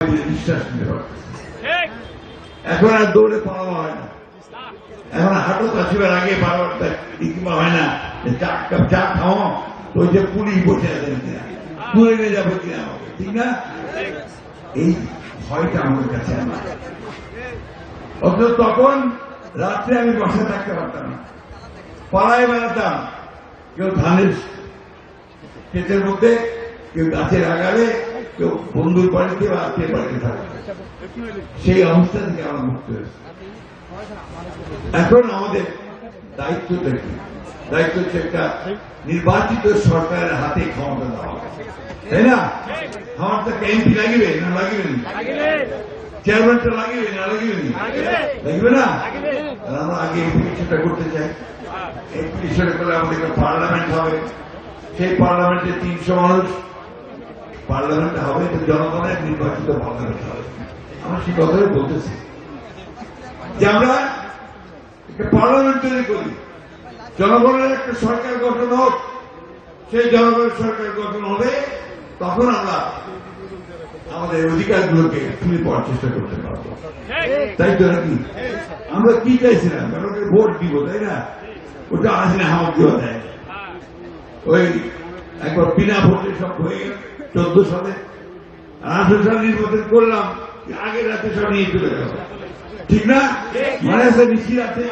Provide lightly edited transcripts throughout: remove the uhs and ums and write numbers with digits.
বিশ্বাস নিতে পারবে। এখন আর দৌড়ে পাওয়া হয় না, এখন হাঁটু কাশিবার আগে পাওয়ারটা ইতিমা হয় না যে চার কাপ চা খাওয়া তো ওই যে পুলিশ বসে আছেন কিনা, তুলে নিয়ে যাবো কিনা আমাকে, ঠিক না? এই ভয়টা আমাদের কাছে আমার। অথচ তখন রাত্রে আমি বসে থাকতে পারতাম না, পাড়ায় বেড়াতাম, কেউ ধানের ক্ষেতের মধ্যে, কেউ গাছের আগালে, কেউ বন্ধুর বাড়িতে বা আত্মীয় বাড়িতে থাকে। সেই অবস্থা থেকে আমরা মুক্ত হয়েছি। এখন আমাদের দায়িত্বটা কি? দায়িত্ব হচ্ছে একটা নির্বাচিত সরকারের হাতে ক্ষমতা দেওয়া, তাই না? আমার তো এমপি লাগিবে না লাগিবে না, চেয়ারম্যানটা লাগিবে না লাগিবে লাগবে না? আমরা আগে কিছুটা করতে চাই। এই বিষয় করে আমাদের একটা পার্লামেন্ট হবে, সেই পার্লামেন্টে 300 মানুষ পার্লামেন্ট হবে, জনগণের নির্বাচিত পার্লামেন্ট হবে। আমরা সে কথাই বলতেছি যে আমরা একটা পার্লামেন্ট তৈরি করি, জনগণের একটা সরকার গঠন হোক, সেই জনগণের সরকার গঠন হবে, তখন আমরা আমাদের অধিকারগুলোকে ফিরে পাওয়ার চেষ্টা করতে পারবো। তাই তো নাকি? আমরা কি চাইছিলাম? জনগণকে ভোট দিব, তাই না? ওটা আসে না, হাওয়া দেওয়া দেয়। ওই একবার বিনা ভোটে সব হয়ে গেল 14 সালে, 18 সালে নির্বাচন করলাম, আগের রাতে সব নিয়ে চলে গেল, ঠিক না? মানে আছে নিশ্চিত আছে,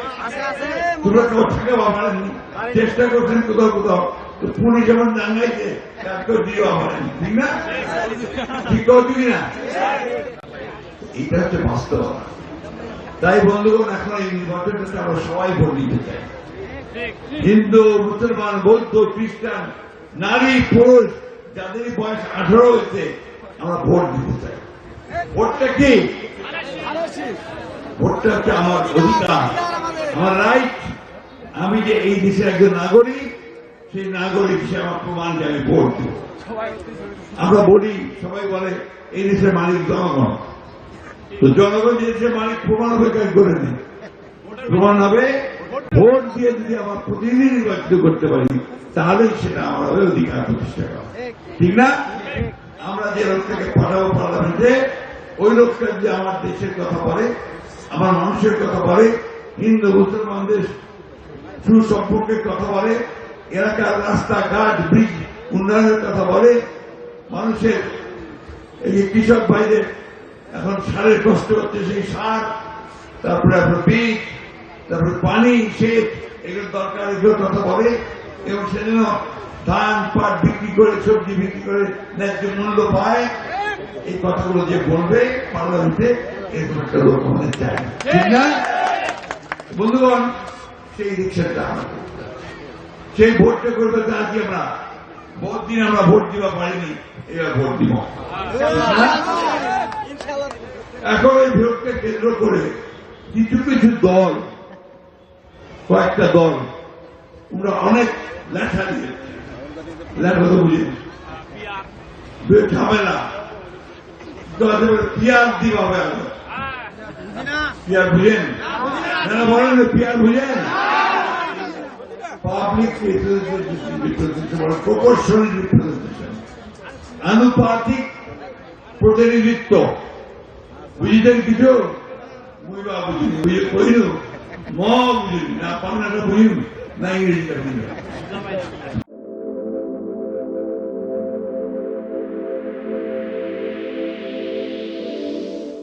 তোমরা কেউ থাকে পারেনি, চেষ্টা করছেন কোথাও কোথাও, তো পুলিশ যেমন দাঙ্গাইছে তাকেও দিও পারেনি, ঠিক না? ঠিক করবি না? এটা হচ্ছে বাস্তবতা। তাই বন্ধুগণ, এখন এই নির্বাচনটা আমরা সবাই ভোট দিতে চাই। হিন্দু, মুসলমান, বৌদ্ধ, খ্রিস্টান, নারী, পুরুষ, যাদের বয়স 18 হয়েছে, আমরা ভোট দিতে চাই। ভোটটা কি? ভোটটা হচ্ছে আমার অধিকার, আমার রাইট। আমি যে এই দেশের একজন নাগরিক, সেই নাগরিক হিসেবে আমার প্রমাণ যে আমি ভোট দেব। আমরা বলি, সবাই বলে এই দেশের মালিক জনগণ, তো জনগণ যে দেশের মালিক প্রমাণ হবে, কাজ করে নেই, প্রমাণ হবে ভোট দিয়ে যদি আমার প্রতিনিধি নির্বাচিত করতে পারি, তাহলেই সেটা আমার অধিকার প্রতিষ্ঠা করা, ঠিক না? আমরা যে লোকটাকে পাঠাবো পার্লামেন্টে, ওই লোকটা যদি আমার দেশের কথা বলে, আমার মানুষের কথা বলে, হিন্দু মুসলমানদের সুসম্পর্কের কথা বলে, এলাকার রাস্তাঘাট ব্রিজ উন্নয়নের কথা বলে, মানুষের এই যে কৃষক ভাইদের এখন সারের কষ্ট হচ্ছে, সেই সার, তারপরে আপনার বীজ, তারপরে পানি, সেচ, এগুলো দরকার, এগুলো কথা বলে, এবং সেজন্য ধান পাট বিক্রি করে, সবজি বিক্রি করে ন্যায্য মূল্য পায়, এই কথাগুলো যে বলবে পার্লামেন্টে, এরকম একটা লোক আমাদের চাই, ঠিক না? বন্ধুগণ, সেই রিক্সাটা আমরা সেই ভোটটা করবে, তা আজকে আমরা ভোট দিন, আমরা ভোট দিবা পারিনি, এবার ভোট দিব। এখন এই ভোটকে কেন্দ্র করে কিছু কিছু দল, কয়েকটা দল, আমরা অনেক লেখা দিয়েছি, লেখা তো বুঝি ঝামেলা, পিয়ার দিবা হবে, পিয়ার বুঝেন না? বলেন পিয়ার বুঝেন? পাবলিক প্রপোর্শনাল রিপ্রেজেন্টেশন, আনুপাতিক প্রতিনিধিত্ব, বুঝিতেন কিছু? বুঝবা বুঝিনি, বুঝে কইল ম বুঝিনি না, বাংলাটা বুঝিনি না, ইংরেজিটা বুঝিনি।